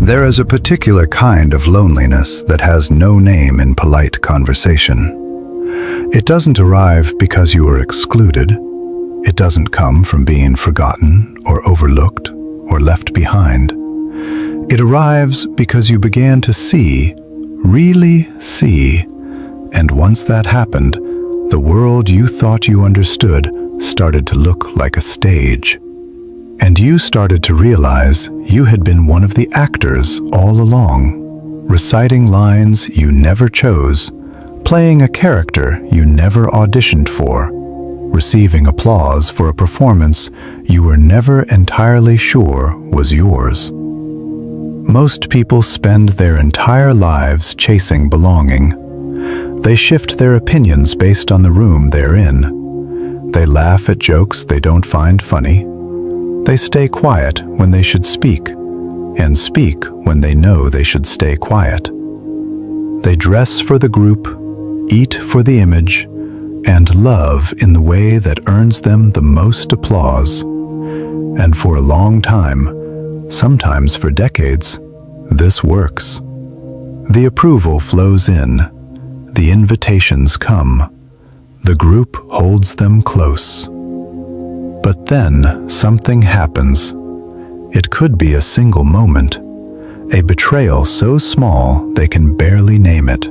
There is a particular kind of loneliness that has no name in polite conversation. It doesn't arrive because you are excluded. It doesn't come from being forgotten or overlooked or left behind. It arrives because you began to see, really see, and once that happened, the world you thought you understood started to look like a stage. And you started to realize you had been one of the actors all along, reciting lines you never chose, playing a character you never auditioned for, receiving applause for a performance you were never entirely sure was yours. Most people spend their entire lives chasing belonging. They shift their opinions based on the room they're in. They laugh at jokes they don't find funny. They stay quiet when they should speak, and speak when they know they should stay quiet. They dress for the group, eat for the image, and love in the way that earns them the most applause. And for a long time, sometimes for decades, this works. The approval flows in, the invitations come, the group holds them close. But then something happens. It could be a single moment, a betrayal so small they can barely name it.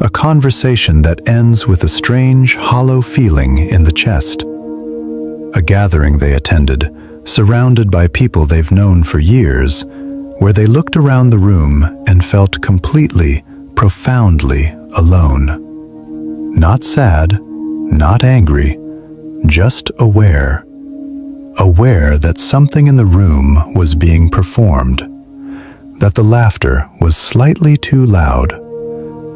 A conversation that ends with a strange, hollow feeling in the chest. A gathering they attended, surrounded by people they've known for years, where they looked around the room and felt completely, profoundly alone. Not sad, not angry, just aware. Aware that something in the room was being performed, that the laughter was slightly too loud,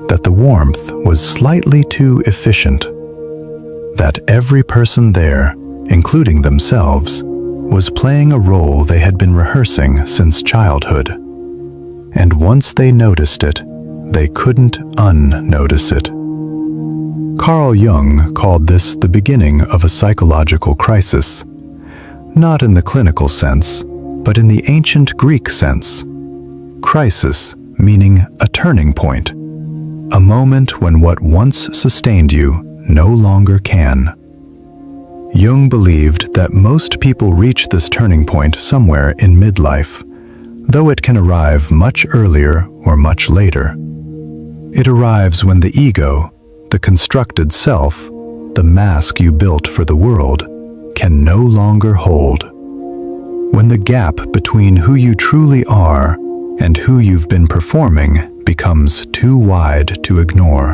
that the warmth was slightly too efficient, that every person there, including themselves, was playing a role they had been rehearsing since childhood. And once they noticed it, they couldn't unnotice it. Carl Jung called this the beginning of a psychological crisis, not in the clinical sense, but in the ancient Greek sense. Crisis meaning a turning point, a moment when what once sustained you no longer can. Jung believed that most people reach this turning point somewhere in midlife, though it can arrive much earlier or much later. It arrives when the ego, the constructed self, the mask you built for the world, can no longer hold. When the gap between who you truly are and who you've been performing becomes too wide to ignore.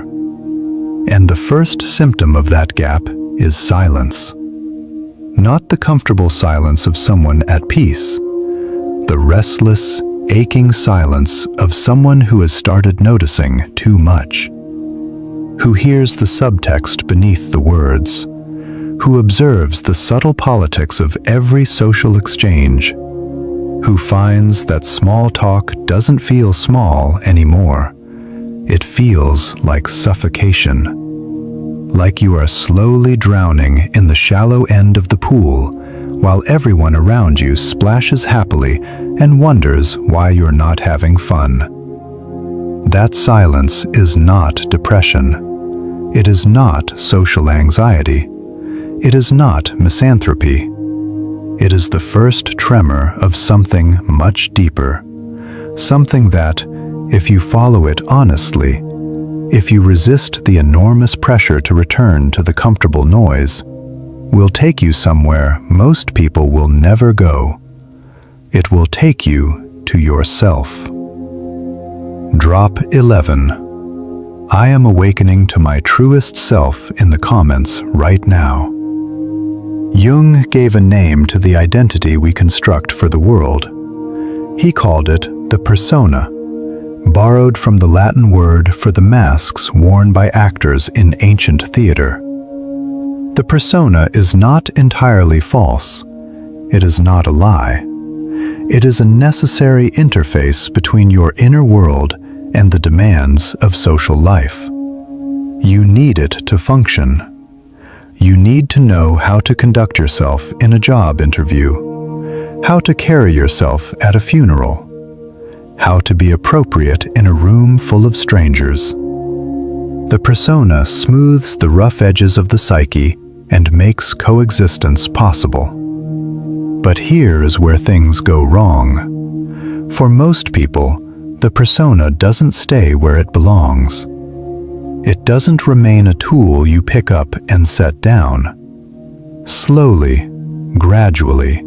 And the first symptom of that gap is silence. Not the comfortable silence of someone at peace, the restless, aching silence of someone who has started noticing too much, who hears the subtext beneath the words, who observes the subtle politics of every social exchange, who finds that small talk doesn't feel small anymore. It feels like suffocation, like you are slowly drowning in the shallow end of the pool, while everyone around you splashes happily and wonders why you're not having fun. That silence is not depression. It is not social anxiety. It is not misanthropy. It is the first tremor of something much deeper, something that, if you follow it honestly, if you resist the enormous pressure to return to the comfortable noise, will take you somewhere most people will never go. It will take you to yourself. Drop 11. I am awakening to my truest self in the comments right now. Jung gave a name to the identity we construct for the world. He called it the persona, borrowed from the Latin word for the masks worn by actors in ancient theater. The persona is not entirely false. It is not a lie. It is a necessary interface between your inner world and the demands of social life. You need it to function. You need to know how to conduct yourself in a job interview, how to carry yourself at a funeral, how to be appropriate in a room full of strangers. The persona smooths the rough edges of the psyche and makes coexistence possible. But here is where things go wrong. For most people, the persona doesn't stay where it belongs. It doesn't remain a tool you pick up and set down. Slowly, gradually,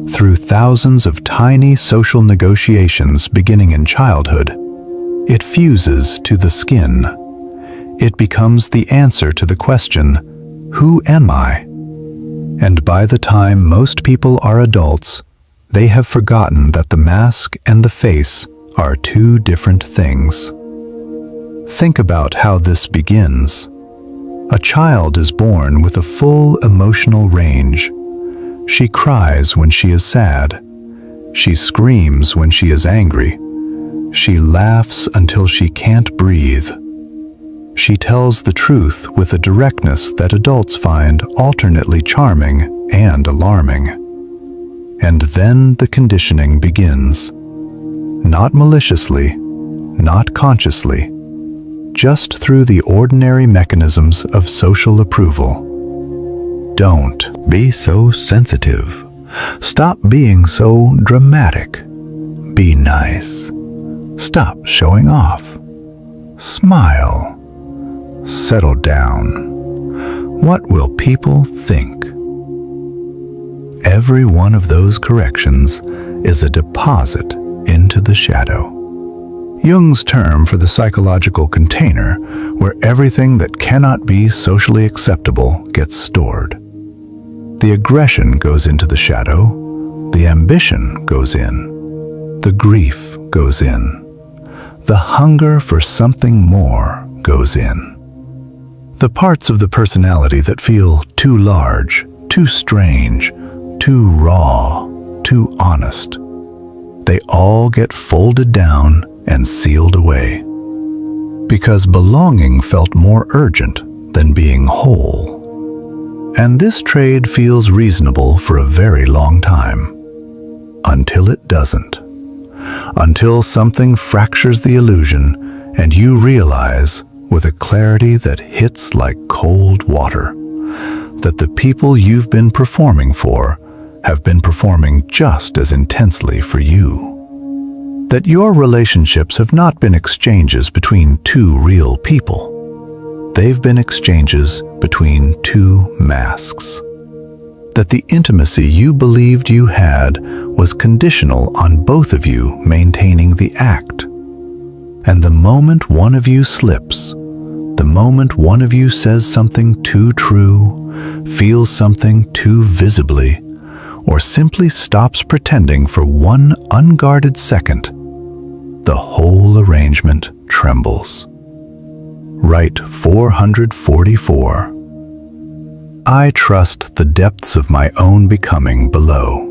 through thousands of tiny social negotiations beginning in childhood, it fuses to the skin. It becomes the answer to the question, "Who am I?" And by the time most people are adults, they have forgotten that the mask and the face are two different things. Think about how this begins. A child is born with a full emotional range. She cries when she is sad. She screams when she is angry. She laughs until she can't breathe. She tells the truth with a directness that adults find alternately charming and alarming. And then the conditioning begins. Not maliciously, not consciously, just through the ordinary mechanisms of social approval. Don't be so sensitive. Stop being so dramatic. Be nice. Stop showing off. Smile. Settle down. What will people think? Every one of those corrections is a deposit into the shadow. Jung's term for the psychological container where everything that cannot be socially acceptable gets stored. The aggression goes into the shadow, the ambition goes in, the grief goes in, the hunger for something more goes in. The parts of the personality that feel too large, too strange, too raw, too honest, they all get folded down and sealed away. Because belonging felt more urgent than being whole. And this trade feels reasonable for a very long time. Until it doesn't. Until something fractures the illusion and you realize, with a clarity that hits like cold water, that the people you've been performing for have been performing just as intensely for you. That your relationships have not been exchanges between two real people. They've been exchanges between two masks. That the intimacy you believed you had was conditional on both of you maintaining the act. And the moment one of you slips, the moment one of you says something too true, feels something too visibly, or simply stops pretending for one unguarded second, the whole arrangement trembles. Rite 444. I trust the depths of my own becoming below.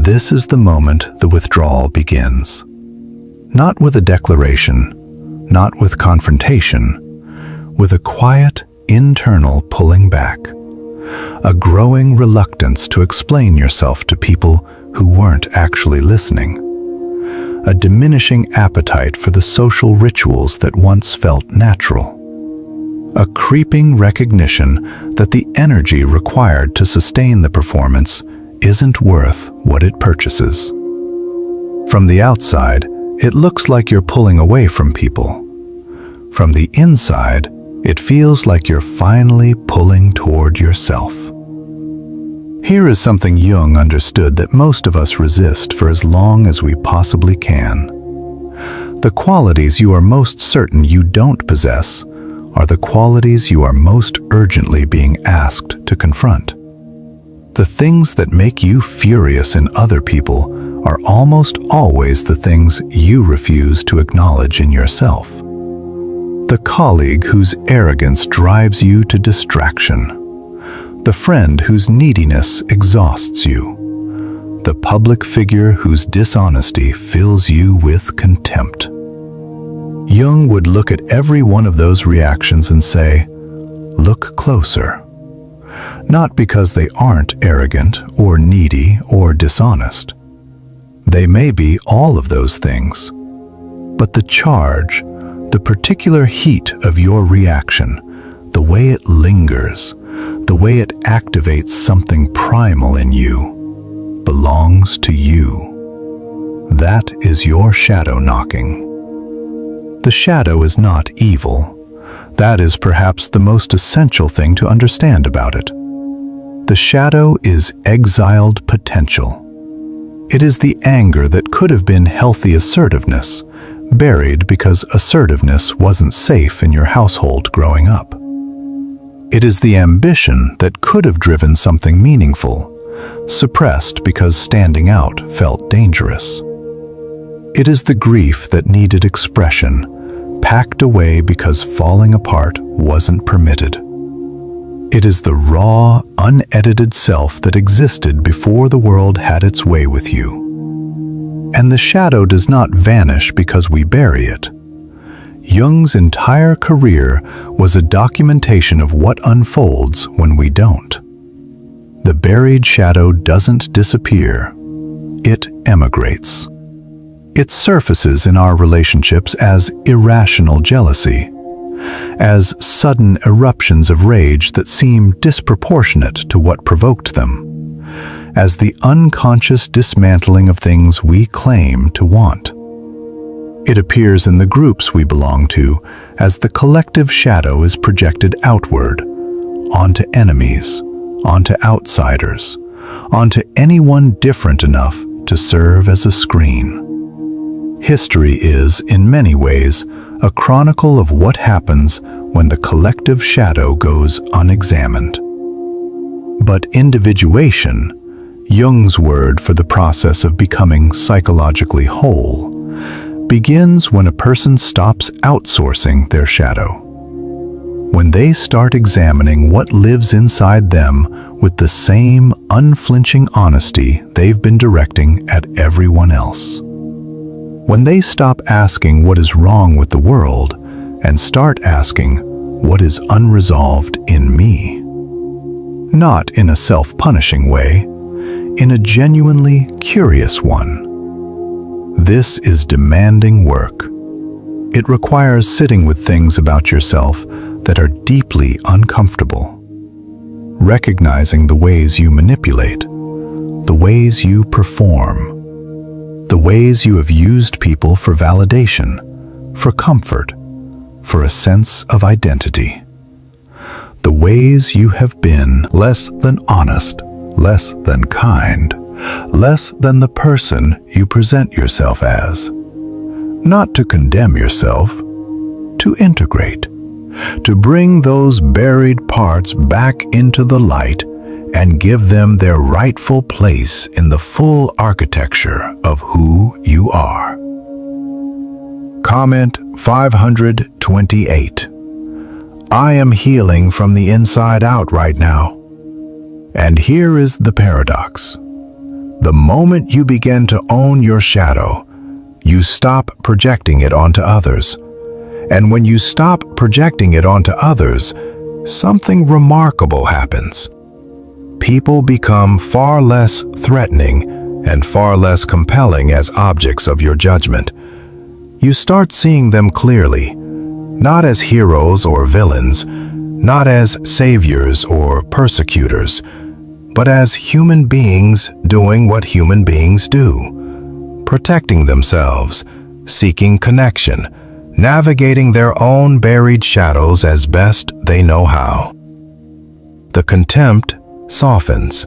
This is the moment the withdrawal begins. Not with a declaration, not with confrontation, with a quiet, internal pulling back. A growing reluctance to explain yourself to people who weren't actually listening. A diminishing appetite for the social rituals that once felt natural. A creeping recognition that the energy required to sustain the performance isn't worth what it purchases. From the outside, it looks like you're pulling away from people. From the inside, it feels like you're finally pulling toward yourself. Here is something Jung understood that most of us resist for as long as we possibly can. The qualities you are most certain you don't possess are the qualities you are most urgently being asked to confront. The things that make you furious in other people are almost always the things you refuse to acknowledge in yourself. The colleague whose arrogance drives you to distraction. The friend whose neediness exhausts you. The public figure whose dishonesty fills you with contempt. Jung would look at every one of those reactions and say, "Look closer." Not because they aren't arrogant or needy or dishonest. They may be all of those things, but the charge, the particular heat of your reaction, the way it lingers, the way it activates something primal in you, belongs to you. That is your shadow knocking. The shadow is not evil. That is perhaps the most essential thing to understand about it. The shadow is exiled potential. It is the anger that could have been healthy assertiveness, buried because assertiveness wasn't safe in your household growing up. It is the ambition that could have driven something meaningful, suppressed because standing out felt dangerous. It is the grief that needed expression, packed away because falling apart wasn't permitted. It is the raw, unedited self that existed before the world had its way with you. And the shadow does not vanish because we bury it. Jung's entire career was a documentation of what unfolds when we don't. The buried shadow doesn't disappear. It emigrates. It surfaces in our relationships as irrational jealousy, as sudden eruptions of rage that seem disproportionate to what provoked them, as the unconscious dismantling of things we claim to want. It appears in the groups we belong to as the collective shadow is projected outward, onto enemies, onto outsiders, onto anyone different enough to serve as a screen. History is, in many ways, a chronicle of what happens when the collective shadow goes unexamined. But individuation, Jung's word for the process of becoming psychologically whole, begins when a person stops outsourcing their shadow. When they start examining what lives inside them with the same unflinching honesty they've been directing at everyone else. When they stop asking what is wrong with the world and start asking what is unresolved in me. Not in a self-punishing way, in a genuinely curious one. This is demanding work. It requires sitting with things about yourself that are deeply uncomfortable. Recognizing the ways you manipulate, the ways you perform, the ways you have used people for validation, for comfort, for a sense of identity. The ways you have been less than honest, less than kind, less than the person you present yourself as. Not to condemn yourself, to integrate, to bring those buried parts back into the light and give them their rightful place in the full architecture of who you are. Comment 528. I am healing from the inside out right now. And here is the paradox. The moment you begin to own your shadow, you stop projecting it onto others. And when you stop projecting it onto others, something remarkable happens. People become far less threatening and far less compelling as objects of your judgment. You start seeing them clearly, not as heroes or villains, not as saviors or persecutors, but as human beings doing what human beings do, protecting themselves, seeking connection, navigating their own buried shadows as best they know how. The contempt softens.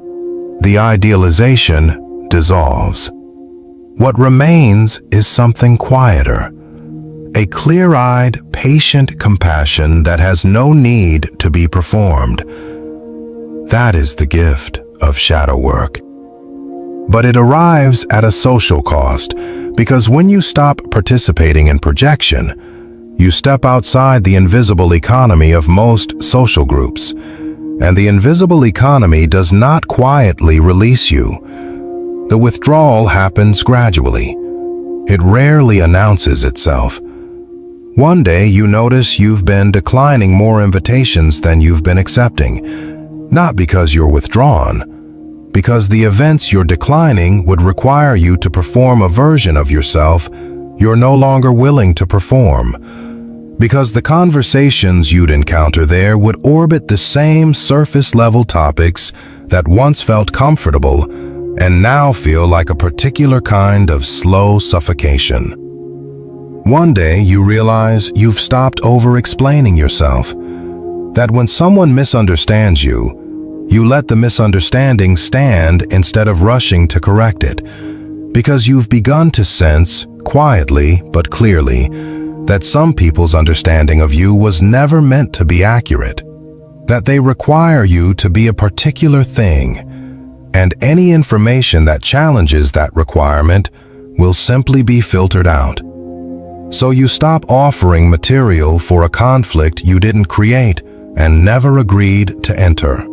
The idealization dissolves. What remains is something quieter, a clear-eyed, patient compassion that has no need to be performed. That is the gift of shadow work. But it arrives at a social cost, because when you stop participating in projection, you step outside the invisible economy of most social groups. And the invisible economy does not quietly release you. The withdrawal happens gradually. It rarely announces itself. One day you notice you've been declining more invitations than you've been accepting, not because you're withdrawn, because the events you're declining would require you to perform a version of yourself you're no longer willing to perform, because the conversations you'd encounter there would orbit the same surface-level topics that once felt comfortable and now feel like a particular kind of slow suffocation. One day you realize you've stopped over-explaining yourself, that when someone misunderstands you, you let the misunderstanding stand instead of rushing to correct it, because you've begun to sense, quietly but clearly, that some people's understanding of you was never meant to be accurate, that they require you to be a particular thing, and any information that challenges that requirement will simply be filtered out. So you stop offering material for a conflict you didn't create and never agreed to enter.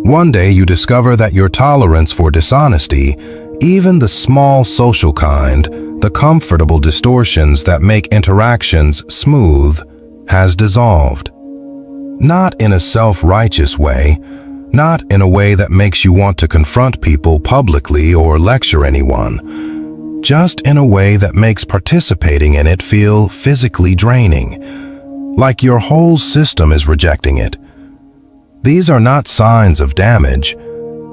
One day you discover that your tolerance for dishonesty, even the small social kind, the comfortable distortions that make interactions smooth, has dissolved. Not in a self-righteous way, not in a way that makes you want to confront people publicly or lecture anyone, just in a way that makes participating in it feel physically draining, like your whole system is rejecting it. These are not signs of damage,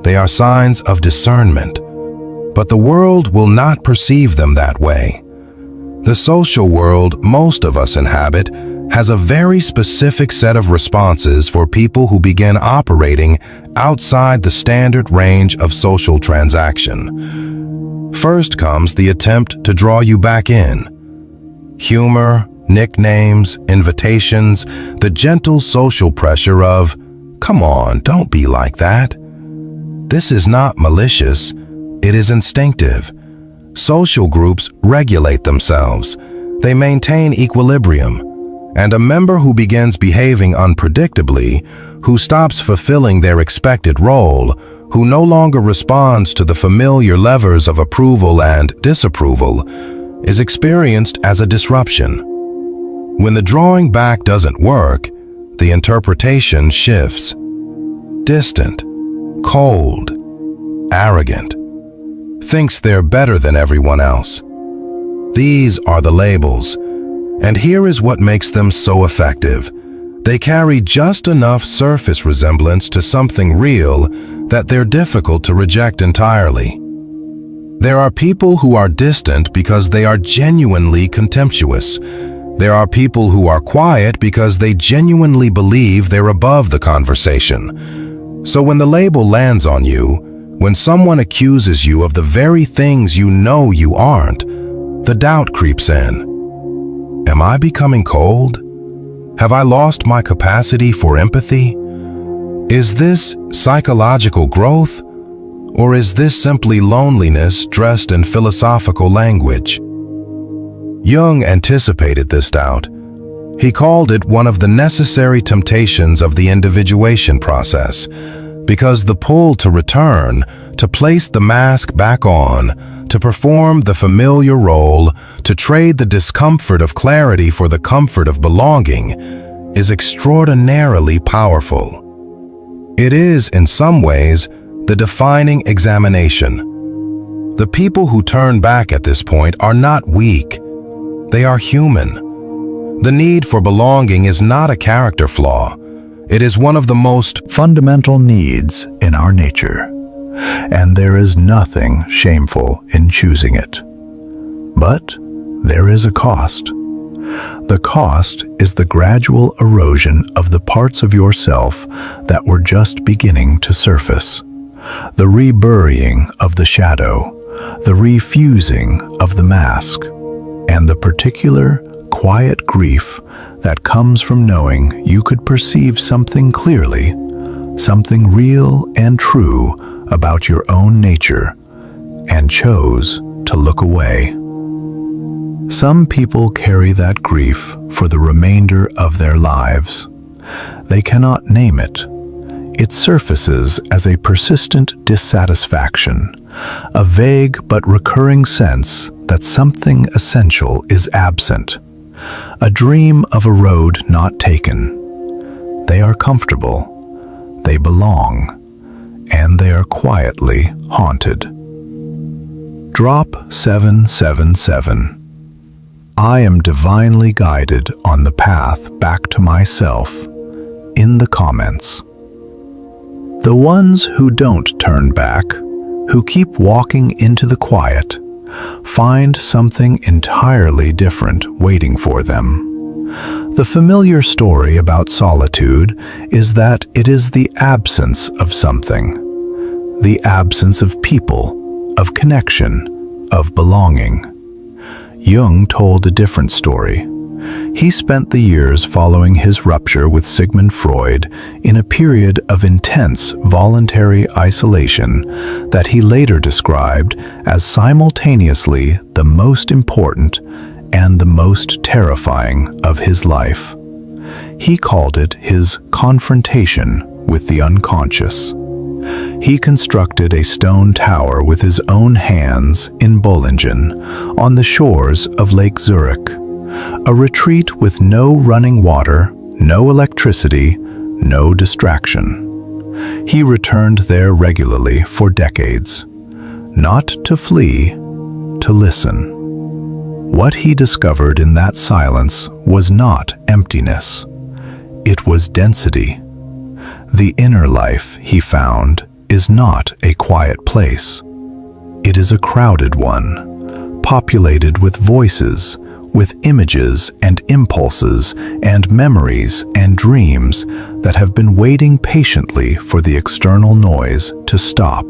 they are signs of discernment. But the world will not perceive them that way. The social world most of us inhabit has a very specific set of responses for people who begin operating outside the standard range of social transaction. First comes the attempt to draw you back in. Humor, nicknames, invitations, the gentle social pressure of, "Come on, don't be like that." This is not malicious. It is instinctive. Social groups regulate themselves. They maintain equilibrium. And a member who begins behaving unpredictably, who stops fulfilling their expected role, who no longer responds to the familiar levers of approval and disapproval, is experienced as a disruption. When the drawing back doesn't work, the interpretation shifts. Distant, cold, arrogant, thinks they're better than everyone else. These are the labels, and here is what makes them so effective. They carry just enough surface resemblance to something real that they're difficult to reject entirely. There are people who are distant because they are genuinely contemptuous. There are people who are quiet because they genuinely believe they're above the conversation. So when the label lands on you, when someone accuses you of the very things you know you aren't, the doubt creeps in. Am I becoming cold? Have I lost my capacity for empathy? Is this psychological growth, or is this simply loneliness dressed in philosophical language? Jung anticipated this doubt. He called it one of the necessary temptations of the individuation process, because the pull to return, to place the mask back on, to perform the familiar role, to trade the discomfort of clarity for the comfort of belonging, is extraordinarily powerful. It is, in some ways, the defining examination. The people who turn back at this point are not weak. They are human. The need for belonging is not a character flaw. It is one of the most fundamental needs in our nature, and there is nothing shameful in choosing it. But there is a cost. The cost is the gradual erosion of the parts of yourself that were just beginning to surface, the reburying of the shadow, the refusing of the mask, and the particular quiet grief that comes from knowing you could perceive something clearly, something real and true about your own nature, and chose to look away. Some people carry that grief for the remainder of their lives. They cannot name it. It surfaces as a persistent dissatisfaction, a vague but recurring sense that something essential is absent, a dream of a road not taken. They are comfortable. They belong. and they are quietly haunted. Drop 777. I am divinely guided on the path back to myself. In the comments. The ones who don't turn back, who keep walking into the quiet, find something entirely different waiting for them. The familiar story about solitude is that it is the absence of something, the absence of people, of connection, of belonging. Jung told a different story. He spent the years following his rupture with Sigmund Freud in a period of intense voluntary isolation that he later described as simultaneously the most important and the most terrifying of his life. He called it his confrontation with the unconscious. He constructed a stone tower with his own hands in Bollingen, on the shores of Lake Zurich, a retreat with no running water, no electricity, no distraction. He returned there regularly for decades, not to flee, to listen. What he discovered in that silence was not emptiness. It was density. The inner life, he found, is not a quiet place. It is a crowded one, populated with voices, with images and impulses and memories and dreams that have been waiting patiently for the external noise to stop.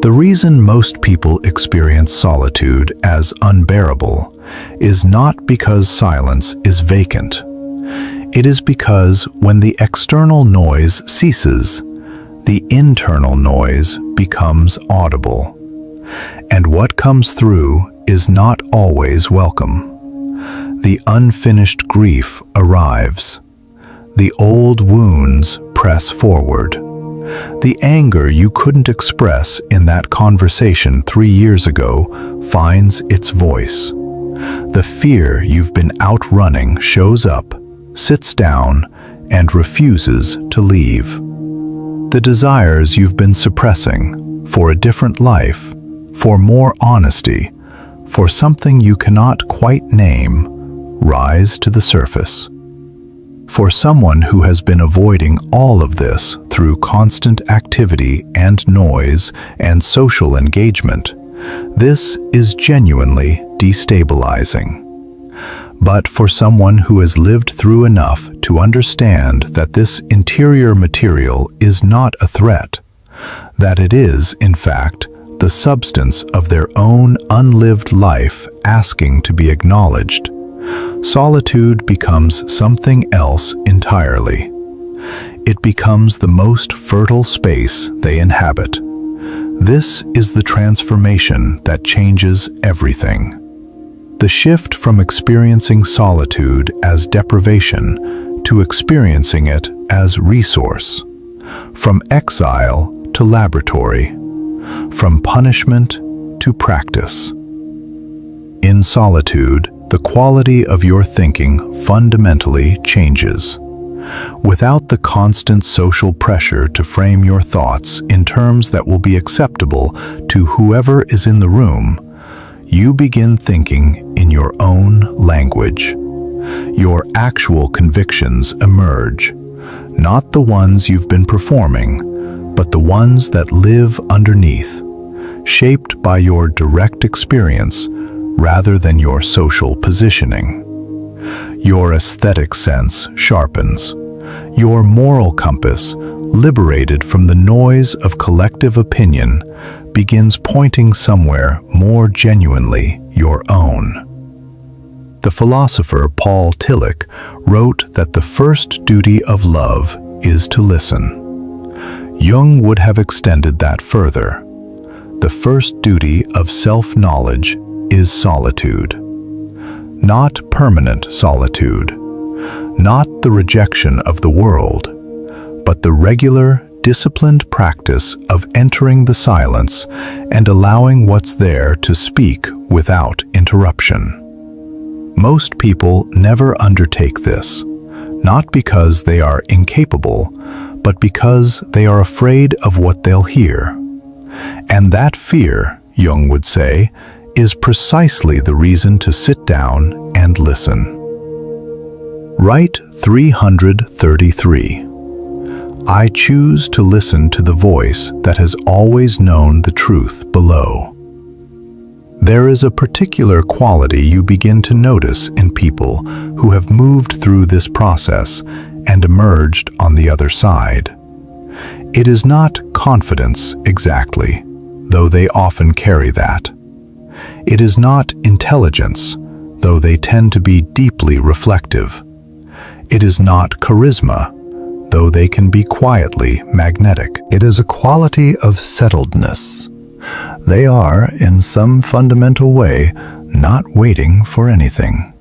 The reason most people experience solitude as unbearable is not because silence is vacant. It is because when the external noise ceases, the internal noise becomes audible. And what comes through is not always welcome. The unfinished grief arrives. The old wounds press forward. The anger you couldn't express in that conversation 3 years ago finds its voice. The fear you've been outrunning shows up, sits down, and refuses to leave. The desires you've been suppressing for a different life, for more honesty, for something you cannot quite name, rise to the surface. For someone who has been avoiding all of this through constant activity and noise and social engagement, this is genuinely destabilizing. But for someone who has lived through enough to understand that this interior material is not a threat, that it is, in fact, the substance of their own unlived life asking to be acknowledged, solitude becomes something else entirely. It becomes the most fertile space they inhabit. This is the transformation that changes everything. The shift from experiencing solitude as deprivation to experiencing it as resource, from exile to laboratory, from punishment to practice. In solitude, the quality of your thinking fundamentally changes. Without the constant social pressure to frame your thoughts in terms that will be acceptable to whoever is in the room, you begin thinking in your own language. Your actual convictions emerge, not the ones you've been performing, but the ones that live underneath, shaped by your direct experience rather than your social positioning. Your aesthetic sense sharpens. Your moral compass, liberated from the noise of collective opinion, begins pointing somewhere more genuinely your own. The philosopher Paul Tillich wrote that the first duty of love is to listen. Jung would have extended that further. The first duty of self-knowledge is solitude. Not permanent solitude, not the rejection of the world, but the regular, disciplined practice of entering the silence and allowing what's there to speak without interruption. Most people never undertake this, not because they are incapable, but because they are afraid of what they'll hear. And that fear, Jung would say, is precisely the reason to sit down and listen. Rite 333. I choose to listen to the voice that has always known the truth below. There is a particular quality you begin to notice in people who have moved through this process and emerged on the other side. It is not confidence exactly, though they often carry that. It is not intelligence, though they tend to be deeply reflective. It is not charisma, though they can be quietly magnetic. It is a quality of settledness. They are, in some fundamental way, not waiting for anything.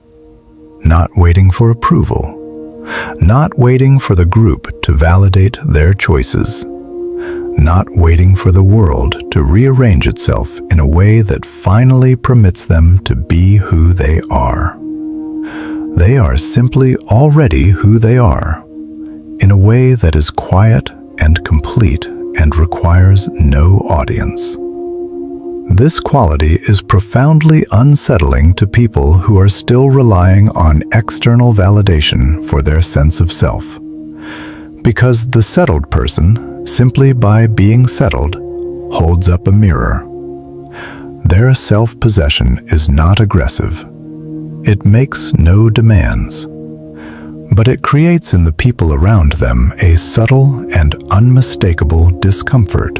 Not waiting for approval. Not waiting for the group to validate their choices. Not waiting for the world to rearrange itself in a way that finally permits them to be who they are. They are simply already who they are, in a way that is quiet and complete and requires no audience. This quality is profoundly unsettling to people who are still relying on external validation for their sense of self. Because the settled person, simply by being settled, holds up a mirror. Their self-possession is not aggressive. It makes no demands. But it creates in the people around them a subtle and unmistakable discomfort.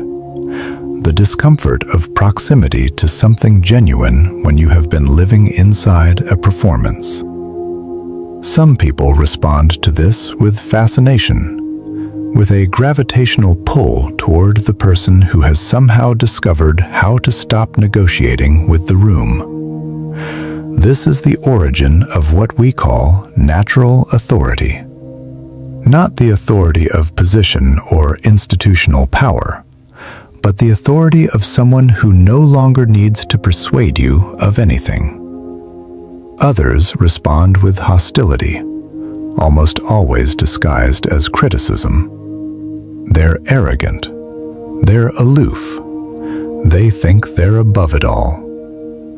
The discomfort of proximity to something genuine when you have been living inside a performance. Some people respond to this with fascination, with a gravitational pull toward the person who has somehow discovered how to stop negotiating with the room. This is the origin of what we call natural authority. Not the authority of position or institutional power, but the authority of someone who no longer needs to persuade you of anything. Others respond with hostility, almost always disguised as criticism. They're arrogant. They're aloof. They think they're above it all.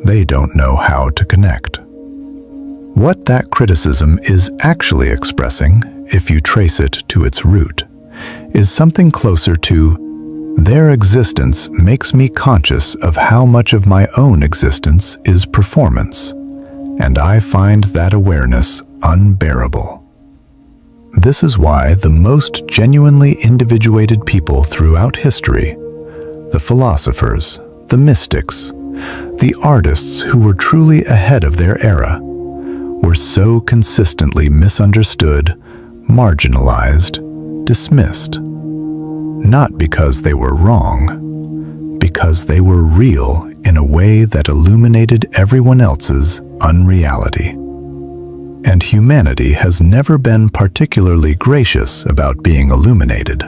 They don't know how to connect. What that criticism is actually expressing, if you trace it to its root, is something closer to their existence makes me conscious of how much of my own existence is performance, and I find that awareness unbearable. This is why the most genuinely individuated people throughout history, the philosophers, the mystics, the artists who were truly ahead of their era, were so consistently misunderstood, marginalized, dismissed. Not because they were wrong, because they were real in a way that illuminated everyone else's unreality. And humanity has never been particularly gracious about being illuminated.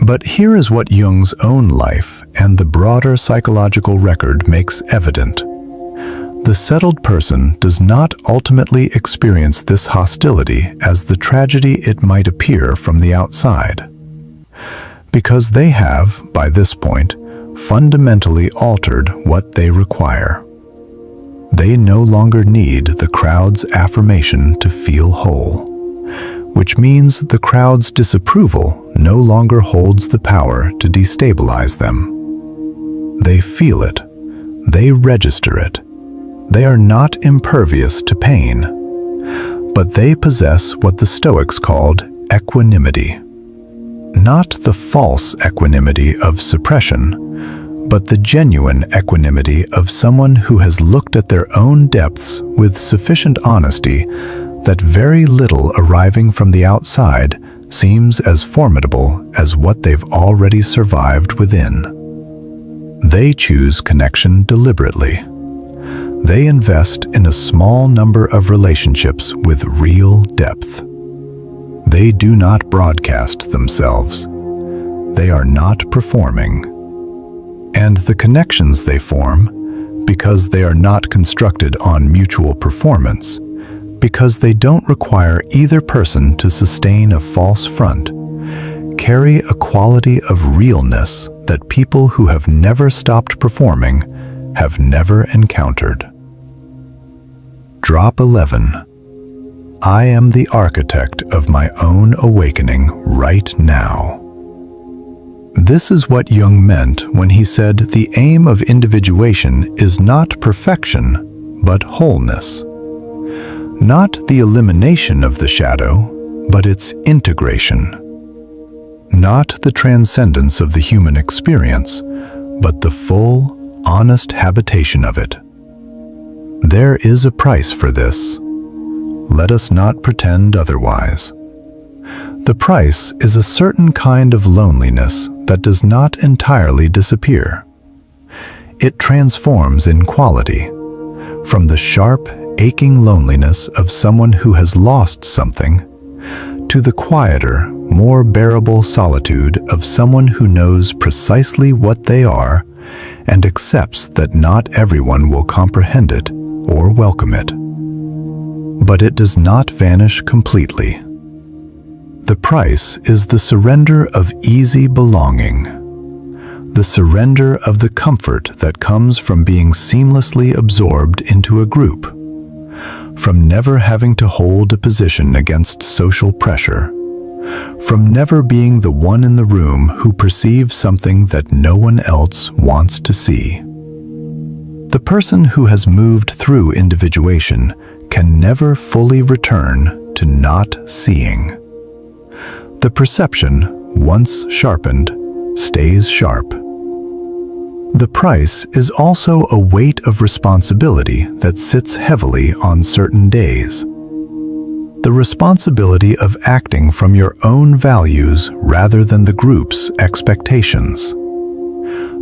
But here is what Jung's own life and the broader psychological record makes evident. The settled person does not ultimately experience this hostility as the tragedy it might appear from the outside, because they have, by this point, fundamentally altered what they require. They no longer need the crowd's affirmation to feel whole, which means the crowd's disapproval no longer holds the power to destabilize them. They feel it. They register it. They are not impervious to pain, but they possess what the Stoics called equanimity. Not the false equanimity of suppression, but the genuine equanimity of someone who has looked at their own depths with sufficient honesty that very little arriving from the outside seems as formidable as what they've already survived within. They choose connection deliberately. They invest in a small number of relationships with real depth. They do not broadcast themselves. They are not performing. And the connections they form, because they are not constructed on mutual performance, because they don't require either person to sustain a false front, carry a quality of realness that people who have never stopped performing have never encountered. Drop 11. I am the architect of my own awakening right now. This is what Jung meant when he said the aim of individuation is not perfection, but wholeness. Not the elimination of the shadow, but its integration. Not the transcendence of the human experience, but the full, honest habitation of it. There is a price for this. Let us not pretend otherwise. The price is a certain kind of loneliness that does not entirely disappear. It transforms in quality, from the sharp, aching loneliness of someone who has lost something, to the quieter, more bearable solitude of someone who knows precisely what they are and accepts that not everyone will comprehend it or welcome it. But it does not vanish completely. The price is the surrender of easy belonging, the surrender of the comfort that comes from being seamlessly absorbed into a group, from never having to hold a position against social pressure, from never being the one in the room who perceives something that no one else wants to see. The person who has moved through individuation can never fully return to not seeing. The perception, once sharpened, stays sharp. The price is also a weight of responsibility that sits heavily on certain days. The responsibility of acting from your own values rather than the group's expectations.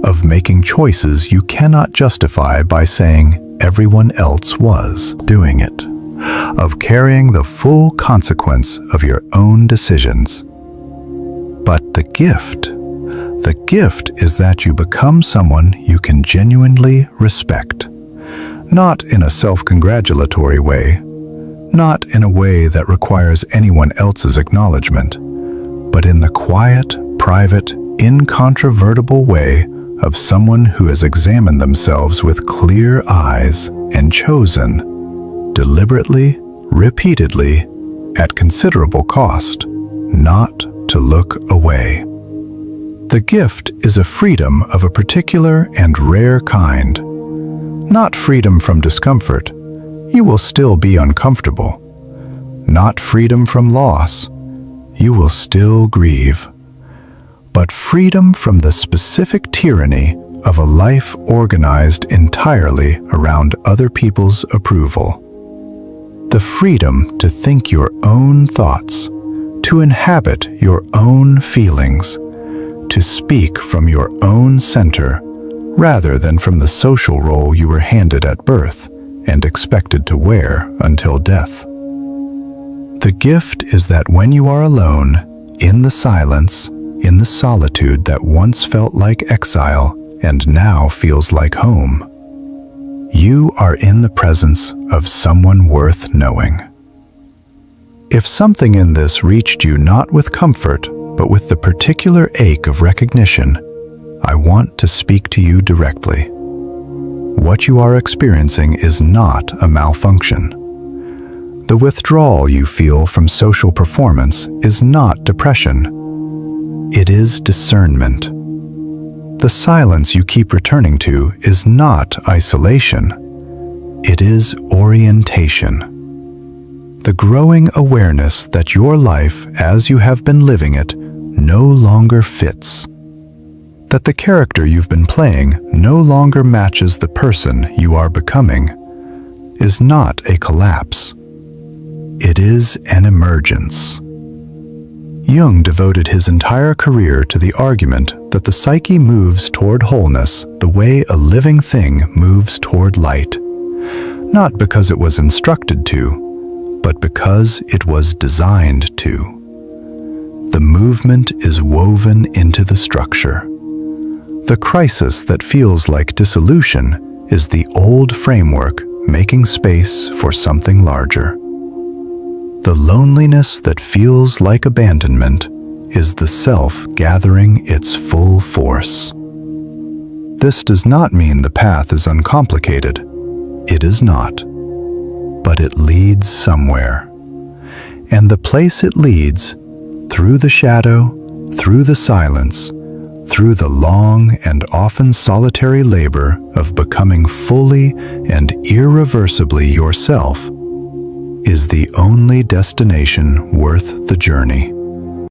Of making choices you cannot justify by saying everyone else was doing it. Of carrying the full consequence of your own decisions. But the gift is that you become someone you can genuinely respect. Not in a self-congratulatory way, not in a way that requires anyone else's acknowledgement, but in the quiet, private, incontrovertible way of someone who has examined themselves with clear eyes and chosen, deliberately, repeatedly, at considerable cost, not to look away. The gift is a freedom of a particular and rare kind. Not freedom from discomfort. You will still be uncomfortable. Not freedom from loss. You will still grieve. But freedom from the specific tyranny of a life organized entirely around other people's approval. The freedom to think your own thoughts, to inhabit your own feelings, to speak from your own center rather than from the social role you were handed at birth and expected to wear until death. The gift is that when you are alone, in the silence, in the solitude that once felt like exile and now feels like home, you are in the presence of someone worth knowing. If something in this reached you not with comfort, but with the particular ache of recognition, I want to speak to you directly. What you are experiencing is not a malfunction. The withdrawal you feel from social performance is not depression. It is discernment. The silence you keep returning to is not isolation. It is orientation. The growing awareness that your life, as you have been living it, no longer fits. That the character you've been playing no longer matches the person you are becoming, is not a collapse. It is an emergence. Jung devoted his entire career to the argument that the psyche moves toward wholeness the way a living thing moves toward light, not because it was instructed to, but because it was designed to. The movement is woven into the structure. The crisis that feels like dissolution is the old framework making space for something larger. The loneliness that feels like abandonment is the self gathering its full force. This does not mean the path is uncomplicated. It is not. But it leads somewhere. And the place it leads, through the shadow, through the silence, through the long and often solitary labor of becoming fully and irreversibly yourself, is the only destination worth the journey.